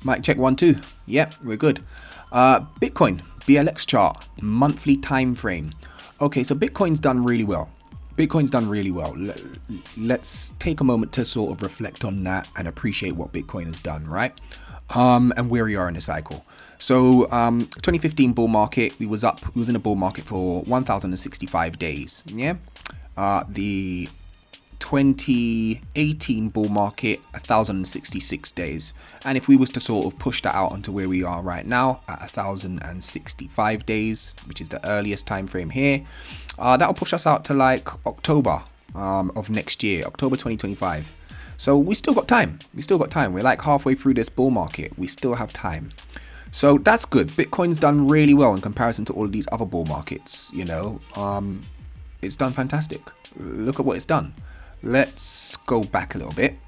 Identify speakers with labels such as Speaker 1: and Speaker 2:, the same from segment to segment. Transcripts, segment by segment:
Speaker 1: Mic check 1 2. Yep, we're good. Bitcoin BLX chart, monthly time frame. Okay, so Bitcoin's done really well. Let's take a moment to sort of reflect on that and appreciate what Bitcoin has done, right? And where we are in the cycle. So 2015 bull market, we was in a bull market for 1,065 days. Yeah. The 2018 bull market, 1,066 days. And if we was to sort of push that out onto where we are right now at 1,065 days, which is the earliest time frame here, that'll push us out to like October of next year, October 2025. So we still got time. We're like halfway through this bull market. We still have time. So that's good. Bitcoin's done really well in comparison to all of these other bull markets. You know, it's done fantastic. Look at what it's done. Let's go back a little bit.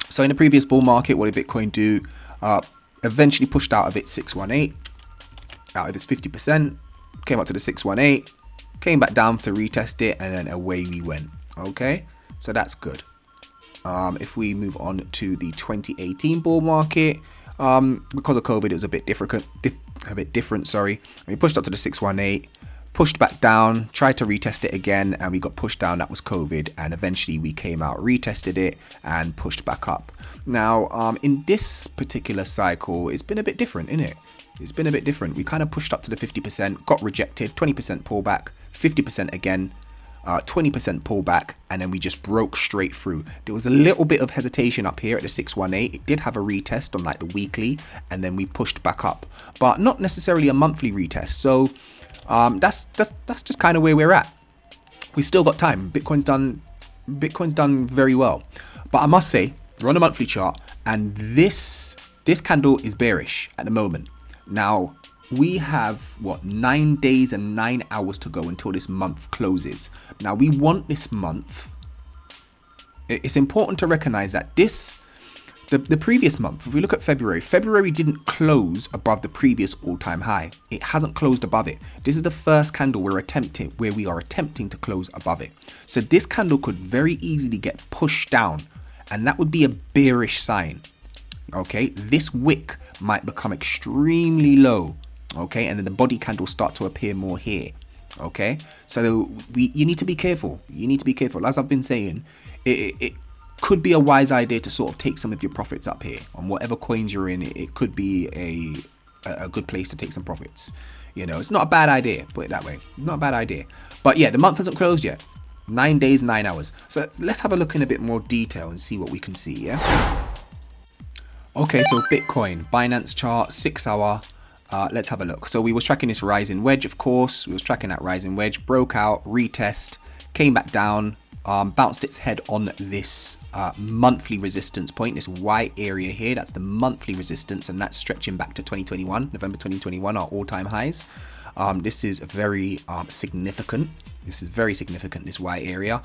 Speaker 1: So in the previous bull market, what did Bitcoin do? Eventually pushed out of its 618, out of its 50%, came up to the 618, came back down to retest it, and then away we went. Okay, so that's good. If we move on to the 2018 bull market, because of COVID, it was a bit different. Sorry, we pushed up to the 618. Pushed back down, tried to retest it again, and we got pushed down. That was COVID, and eventually we came out, retested it, and pushed back up. Now, in this particular cycle, it's been a bit different, isn't it? It's been a bit different. We kind of pushed up to the 50%, got rejected, 20% pullback, 50% again, 20% pullback, and then we just broke straight through. There was a little bit of hesitation up here at the 618. It did have a retest on like the weekly, and then we pushed back up, but not necessarily a monthly retest. So that's just kind of where we're at. We still got time. Bitcoin's done very well, but I must say we're on a monthly chart, and this candle is bearish at the moment. Now we have what, 9 days and 9 hours to go until this month closes. Now we want this month. It's important to recognize that the previous month, if we look at February didn't close above the previous all-time high. It hasn't closed above it. This is the first candle where we are attempting to close above it. So this candle could very easily get pushed down, and that would be a bearish sign. Okay, this wick might become extremely low. Okay, and then the body candles start to appear more here. Okay, so you need to be careful. As I've been saying, it could be a wise idea to sort of take some of your profits up here on whatever coins you're in. It could be a good place to take some profits. You know, it's not a bad idea, put it that way. Not a bad idea. But yeah, the month hasn't closed yet. 9 days, 9 hours. So let's have a look in a bit more detail and see what we can see, yeah? Okay, so Bitcoin, Binance chart, 6 hour. Let's have a look. So we was tracking this rising wedge, of course. We was tracking that rising wedge, broke out, retest, came back down, bounced its head on this monthly resistance point, this white area here. That's the monthly resistance, and that's stretching back to 2021, November 2021, our all-time highs. This is very significant. This is very significant, this white area.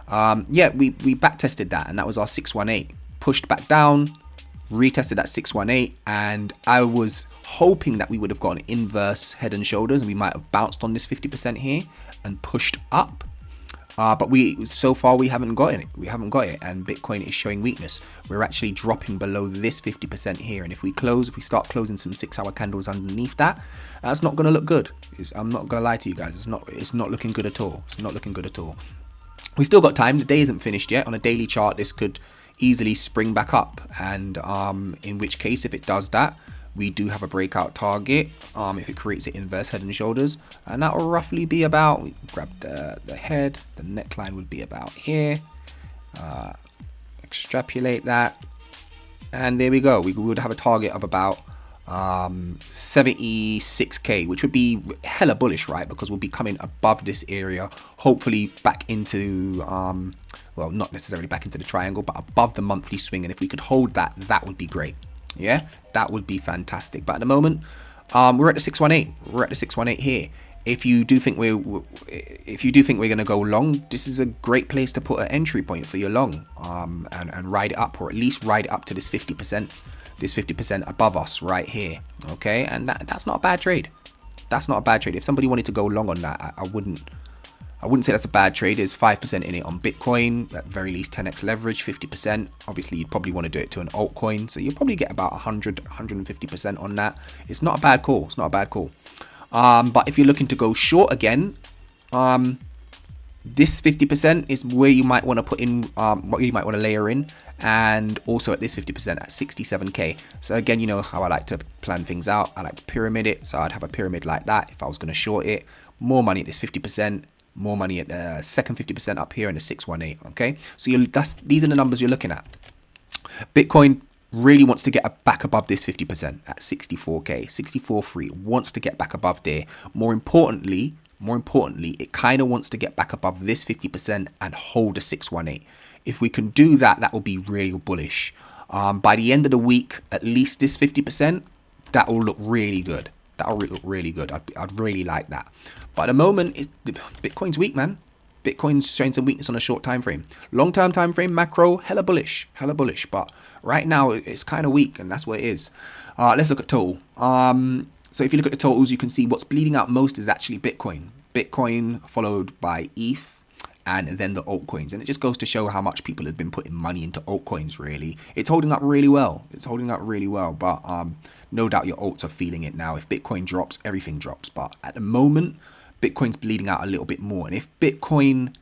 Speaker 1: Yeah, we back tested that, and that was our 618. Pushed back down, retested that 618, and I was hoping that we would have got an inverse head and shoulders, and we might have bounced on this 50% here and pushed up. But so far we haven't got it. And Bitcoin is showing weakness. We're actually dropping below this 50% here, and if we start closing some 6 hour candles underneath that, that's not going to look good. I'm not going to lie to you guys. It's not looking good at all. It's not looking good at all. We still got time. The day isn't finished yet. On a daily chart, this could easily spring back up, and in which case, if it does that, we do have a breakout target if it creates an inverse head and shoulders, and that will roughly be about, we grab the head, the neckline would be about here, extrapolate that, and there we go. We would have a target of about 76k, which would be hella bullish, right? Because we'll be coming above this area, hopefully back into well, not necessarily back into the triangle, but above the monthly swing. And if we could hold that, that would be great. Yeah, that would be fantastic. But at the moment, we're at the 618. We're at the 618 here. If you do think we're going to go long, this is a great place to put an entry point for your long, and ride it up, or at least ride it up to this 50%. This 50% above us right here. Okay, and that's not a bad trade. That's not a bad trade. If somebody wanted to go long on that, I I wouldn't say that's a bad trade. There's 5% in it on Bitcoin, at very least 10x leverage, 50%. Obviously, you'd probably want to do it to an altcoin, so you'll probably get about 100, 150% on that. It's not a bad call. It's not a bad call. But if you're looking to go short again, this 50% is where you might want to put in, what you might want to layer in, and also at this 50% at 67k. So again, you know how I like to plan things out. I like to pyramid it. So I'd have a pyramid like that if I was going to short it. More money at this 50%, more money at the second 50% up here in the 618. Okay, so these are the numbers you're looking at. Bitcoin really wants to get back above this 50% at 64k, 64.3, wants to get back above there. More importantly, it kind of wants to get back above this 50% and hold a 618. If we can do that, that will be real bullish. By the end of the week, at least this 50%, that will look really good. That'll look really good. I'd really like that. But at the moment, Bitcoin's weak, man. Bitcoin's showing some weakness on a short time frame. Long-term time frame, macro, hella bullish. But right now, it's kind of weak, and that's what it is. Let's look at total. So if you look at the totals, you can see what's bleeding out most is actually Bitcoin. Bitcoin followed by ETH, and then the altcoins. And it just goes to show how much people have been putting money into altcoins, really. It's holding up really well. But no doubt your alts are feeling it now. If Bitcoin drops, everything drops. But at the moment, Bitcoin's bleeding out a little bit more. And if Bitcoin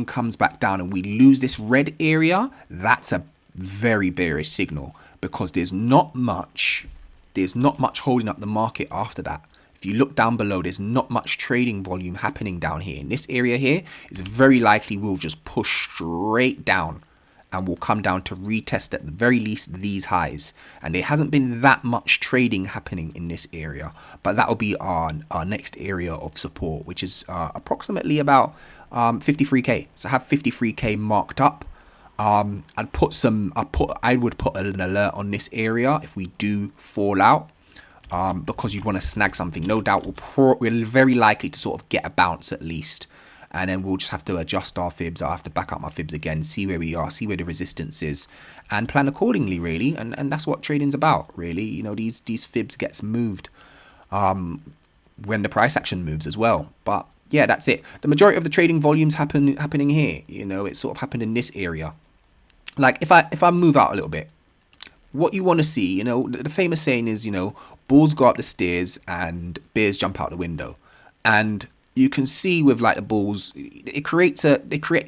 Speaker 1: comes back down and we lose this red area, that's a very bearish signal, because there's not much holding up the market after that. If you look down below, there's not much trading volume happening down here. In this area here, it's very likely we'll just push straight down and we'll come down to retest at the very least these highs. And there hasn't been that much trading happening in this area, but that will be our next area of support, which is approximately about 53k. So I have 53k marked up. I would put an alert on this area if we do fall out, because you'd want to snag something. No doubt we're very likely to sort of get a bounce at least, and then we'll just have to adjust our fibs. I'll have to back up my fibs again, see where we are, see where the resistance is, and plan accordingly, really. And that's what trading's about, really. You know, these fibs gets moved when the price action moves as well. But yeah, that's it. The majority of the trading volumes happening here. You know, it sort of happened in this area. Like if I move out a little bit, what you want to see, you know, the famous saying is, you know, bulls go up the stairs and bears jump out the window. And you can see with like the bulls, it creates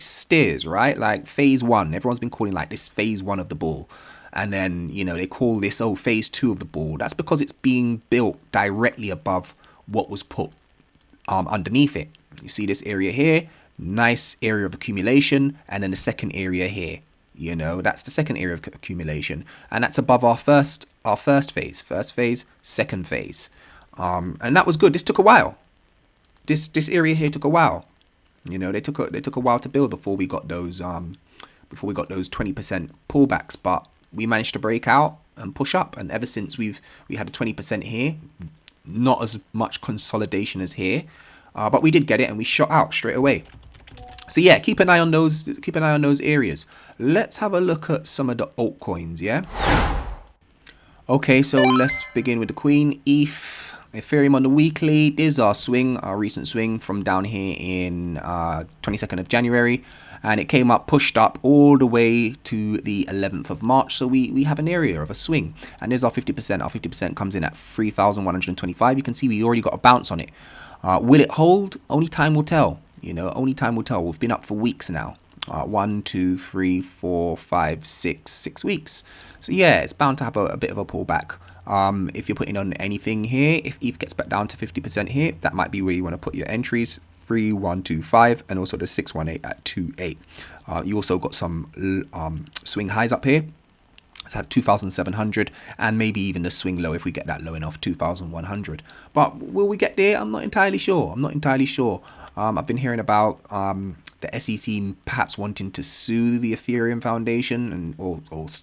Speaker 1: stairs, right? Like phase one, everyone's been calling like this phase one of the bull. And then, you know, they call this, phase two of the bull. That's because it's being built directly above what was put underneath it. You see this area here, nice area of accumulation. And then the second area here, you know, that's the second area of accumulation. And that's above our first phase, second phase. And that was good. This took a while. This area here took a while. You know, they took a while to build before we got those 20% pullbacks, but we managed to break out and push up. And ever since we had a 20% here, not as much consolidation as here, but we did get it and we shot out straight away. So yeah, keep an eye on those areas. Let's have a look at some of the altcoins, yeah? Okay, so let's begin with the Queen. ETH, Ethereum on the weekly. This is our recent swing from down here in 22nd of January. And it came up, pushed up all the way to the 11th of March. So we have an area of a swing. And there's our 50%. Our 50% comes in at 3,125. You can see we already got a bounce on it. Will it hold? Only time will tell. You know, only time will tell. We've been up for weeks now. 1, 2, 3, 4, 5, 6 weeks. So yeah, it's bound to have a bit of a pullback. If you're putting on anything here, if ETH gets back down to 50% here, that might be where you want to put your entries. 3, 1, 2, 5, and also the 618 at 2.8. You also got some swing highs up here. It's at 2,700, and maybe even the swing low if we get that low enough, 2,100. But will we get there? I'm not entirely sure. I've been hearing about the SEC perhaps wanting to sue the Ethereum Foundation and or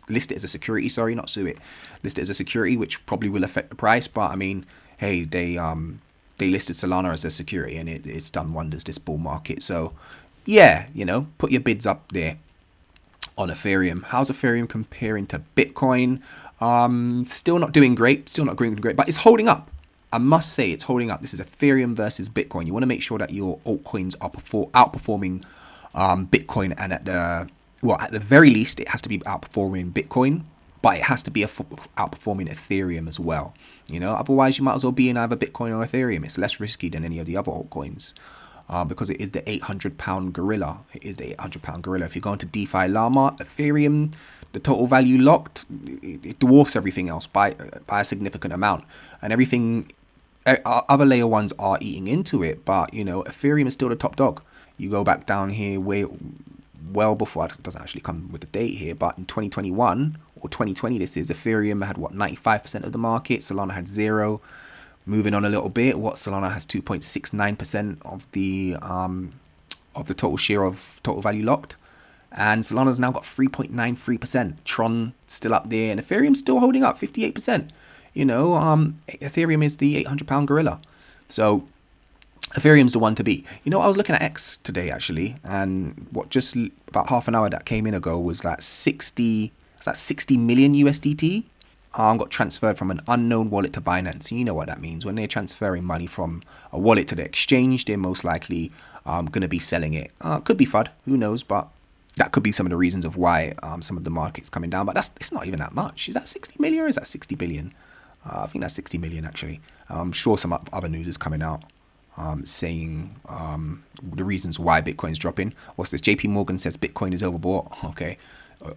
Speaker 1: list it as a security. Sorry, not sue it. List it as a security, which probably will affect the price. But I mean, hey, they listed Solana as a security, and it's done wonders this bull market. So yeah, you know, put your bids up there on Ethereum. How's Ethereum comparing to Bitcoin? Still not doing great, but it's holding up. I must say it's holding up. This is Ethereum versus Bitcoin. You want to make sure that your altcoins are outperforming Bitcoin, and at the very least, it has to be outperforming Bitcoin, but it has to be outperforming Ethereum as well. Otherwise you might as well be in either Bitcoin or Ethereum. It's less risky than any of the other altcoins. Because it is the 800-pound gorilla. It is the 800-pound gorilla. If you go into DeFi Llama, Ethereum, the total value locked, it dwarfs everything else by a significant amount. And everything, other layer ones are eating into it, but Ethereum is still the top dog. You go back down here well before, it doesn't actually come with the date here, but in 2021 or 2020, Ethereum had 95% of the market. Solana had 0%. Moving on a little bit, Solana has 2.69% of the total share of total value locked, and Solana's now got 3.93%. Tron still up there, and Ethereum's still holding up 58%. Ethereum is the 800-pound gorilla, so Ethereum's the one to beat. I was looking at X today actually, and just about half an hour that came in ago was like 60 million USDT. Got transferred from an unknown wallet to Binance. You know what that means. When they're transferring money from a wallet to the exchange, they're most likely going to be selling it. Could be FUD, who knows, but that could be some of the reasons of why some of the market's coming down. But it's not even that much. Is that 60 million or is that 60 billion? I think that's 60 million actually. I'm sure some other news is coming out saying the reasons why Bitcoin's dropping. What's this? JP Morgan says Bitcoin is overbought. Okay.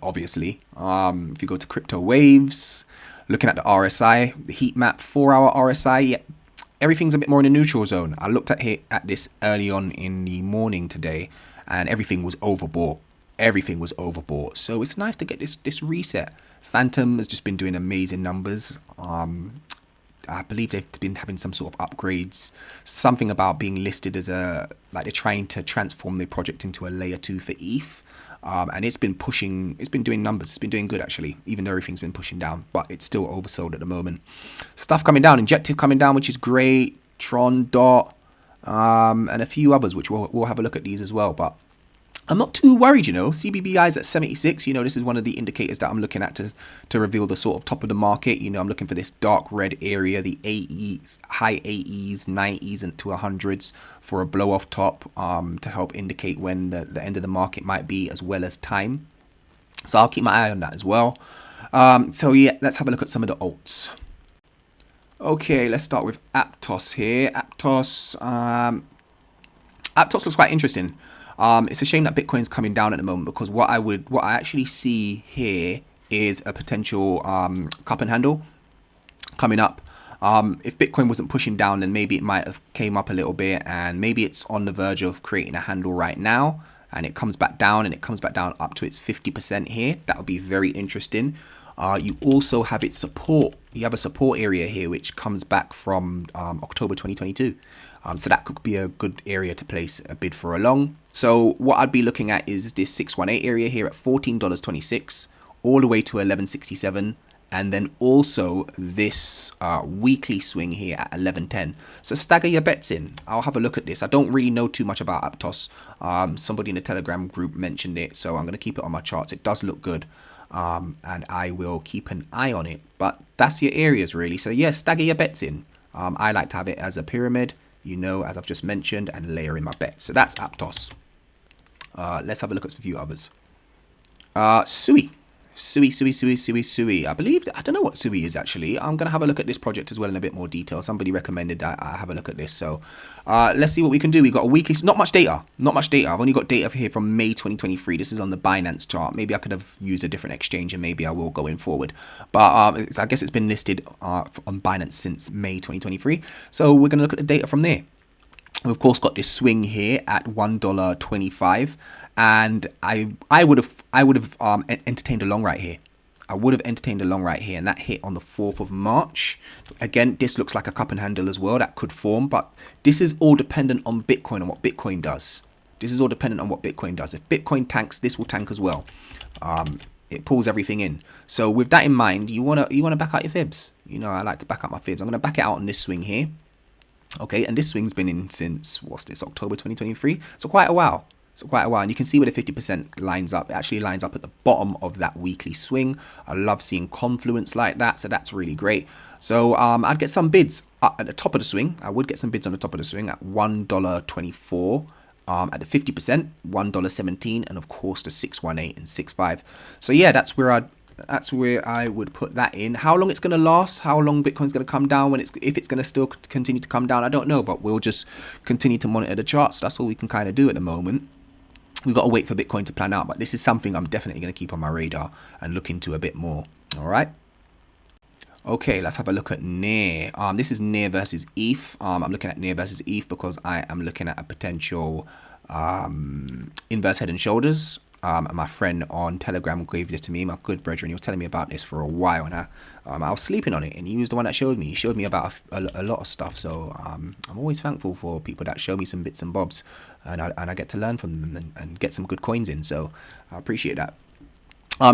Speaker 1: Obviously, if you go to crypto waves, looking at the RSI, the heat map, 4-hour RSI, yeah, everything's a bit more in a neutral zone. I looked at this early on in the morning today, and everything was overbought. So it's nice to get this reset. Phantom has just been doing amazing numbers. I believe they've been having some sort of upgrades, something about being listed as they're trying to transform the project into a layer 2 for ETH. And it's been doing numbers. It's been doing good actually, even though everything's been pushing down, but it's still oversold at the moment. Stuff coming down, Injective coming down, which is great. Tron, Dot, and a few others, which we'll have a look at these as well. But I'm not too worried, CBBI is at 76. This is one of the indicators that I'm looking at to reveal the sort of top of the market. I'm looking for this dark red area, the 80s, high 80s, 90s, and to 100s for a blow off top to help indicate when the end of the market might be, as well as time. So I'll keep my eye on that as well. So yeah, let's have a look at some of the alts. Okay, let's start with Aptos here. Aptos looks quite interesting. It's a shame that Bitcoin's coming down at the moment, because what I actually see here is a potential cup and handle coming up. If Bitcoin wasn't pushing down, then maybe it might have came up a little bit, and maybe it's on the verge of creating a handle right now, and it comes back down, and it comes back down up to its 50% here. That would be very interesting. You also have its support. You have a support area here which comes back from October 2022. So that could be a good area to place a bid for a long. So what I'd be looking at is this 618 area here at $14.26 all the way to 11.67, and then also this weekly swing here at 11.10. So stagger your bets in. I'll have a look at this. I don't really know too much about Aptos. Somebody in the Telegram group mentioned it, so I'm going to keep it on my charts. It does look good, and I will keep an eye on it. But that's your areas really. So yeah, stagger your bets in. I like to have it as a pyramid, as I've just mentioned, and layer in my bets. So that's Aptos. Let's have a look at a few others. Sui. I believe, I don't know what Sui is actually. I'm going to have a look at this project as well in a bit more detail. Somebody recommended that I have a look at this. So let's see what we can do. We got a weekly, not much data. I've only got data here from May 2023. This is on the Binance chart. Maybe I could have used a different exchange, and maybe I will going forward. But I guess it's been listed on Binance since May 2023. So we're going to look at the data from there. We've of course got this swing here at $1.25, and I would have entertained a long right here. And that hit on the 4th of March. Again, this looks like a cup and handle as well that could form, but this is all dependent on Bitcoin and what Bitcoin does. If Bitcoin tanks, this will tank as well. It pulls everything in. So with that in mind, you wanna back out your fibs. I like to back out my fibs. I'm gonna back it out on this swing here. Okay, and this swing's been in since, what's this, October 2023? So quite a while. So quite a while, and you can see where the 50% lines up. It actually lines up at the bottom of that weekly swing. I love seeing confluence like that, so that's really great. So I'd get some bids at the top of the swing. I would get some bids on the top of the swing at $1.24. At the 50%, $1.17, and of course the 618 and 65. So yeah, that's where I would put that in. How long it's going to last, how long Bitcoin's going to come down, if it's going to still continue to come down, I don't know, but we'll just continue to monitor the charts. That's all we can kind of do at the moment. We've got to wait for Bitcoin to plan out, but this is something I'm definitely going to keep on my radar and look into a bit more. All right. Okay, let's have a look at NEAR. This is NEAR versus ETH. I'm looking at NEAR versus ETH because I am looking at a potential inverse head and shoulders. My friend on Telegram gave this to me, my good brethren. He was telling me about this for a while, and I was sleeping on it, and he was the one that showed me. He showed me about a lot of stuff, so I'm always thankful for people that show me some bits and bobs, and I get to learn from them and get some good coins in, so I appreciate that.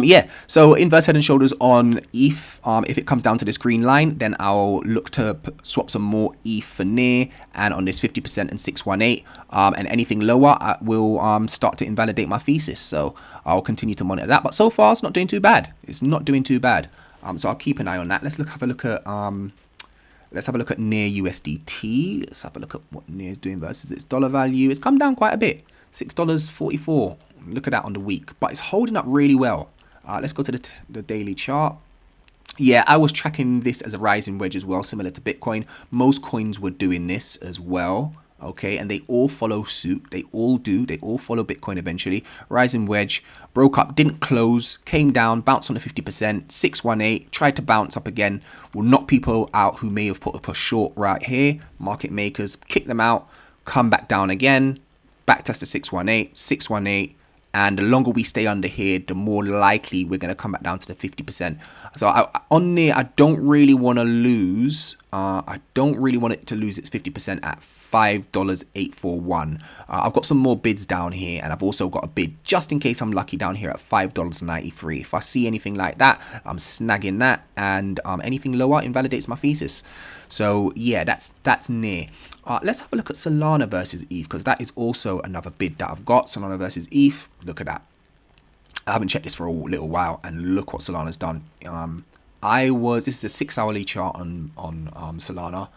Speaker 1: Yeah, so inverse head and shoulders on ETH. If it comes down to this green line, then I'll look to swap some more ETH for NEAR and on this 50% and 618. And anything lower will start to invalidate my thesis. So I'll continue to monitor that. But so far, it's not doing too bad. It's not doing too bad. So I'll keep an eye on that. Let's have a look at NEAR USDT. Let's have a look at what NEAR is doing versus its dollar value. It's come down quite a bit. $6.44. Look at that on the week, but it's holding up really well. Let's go to the daily chart. Yeah, I was tracking this as a rising wedge as well, similar to Bitcoin. Most coins were doing this as well. Okay, and they all follow suit. They all do. They all follow Bitcoin eventually. Rising wedge, broke up, didn't close, came down, bounced on the 50%, 618, tried to bounce up again. Will knock people out who may have put up a short right here. Market makers, kick them out, come back down again, back test to 618, 618. And the longer we stay under here, the more likely we're going to come back down to the 50%. So on NEAR, I don't really want to lose. I don't really want it to lose its 50% at $5.841. I've got some more bids down here, and I've also got a bid just in case I'm lucky down here at $5.93. If I see anything like that, I'm snagging that, and anything lower invalidates my thesis. So yeah, that's NEAR. Let's have a look at Solana versus ETH, because that is also another bid that I've got. Solana versus ETH. Look at that. I haven't checked this for a little while, and look what Solana's done. This is a 6-hourly chart on Solana,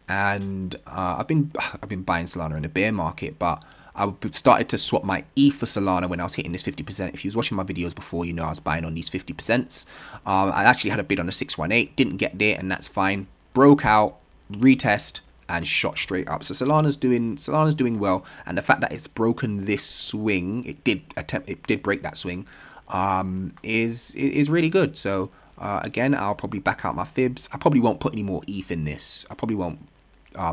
Speaker 1: and I've been buying Solana in the bear market, but I started to swap my ETH for Solana when I was hitting this 50%. If you was watching my videos before, you know I was buying on these 50%. I actually had a bid on the 618, didn't get there, and that's fine. Broke out, retest, and shot straight up. So Solana's doing well, and the fact that it's broken this swing, it did break that swing, is really good. So again, I'll probably back out my fibs. I probably won't put any more ETH in this. I probably won't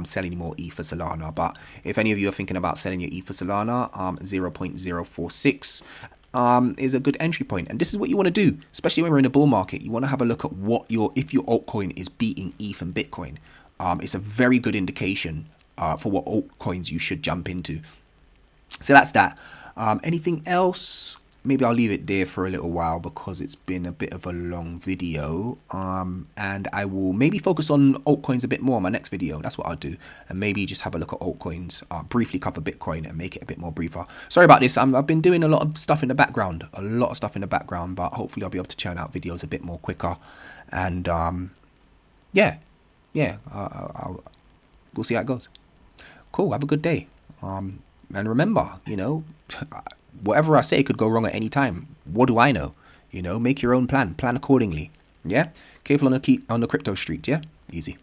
Speaker 1: sell any more ETH for Solana. But if any of you are thinking about selling your ETH for Solana, 0.046 is a good entry point. And this is what you want to do, especially when we're in a bull market. You want to have a look at if your altcoin is beating ETH and Bitcoin. It's a very good indication for what altcoins you should jump into. So that's that. Anything else? Maybe I'll leave it there for a little while because it's been a bit of a long video. And I will maybe focus on altcoins a bit more in my next video. That's what I'll do. And maybe just have a look at altcoins, briefly cover Bitcoin and make it a bit more briefer. Sorry about this. I've been doing a lot of stuff in the background. But hopefully I'll be able to churn out videos a bit more quicker. And yeah, we'll see how it goes. Cool. Have a good day. And remember, whatever I say could go wrong at any time. What do I know? Make your own plan accordingly. Yeah. Careful on the crypto street. Yeah. Easy.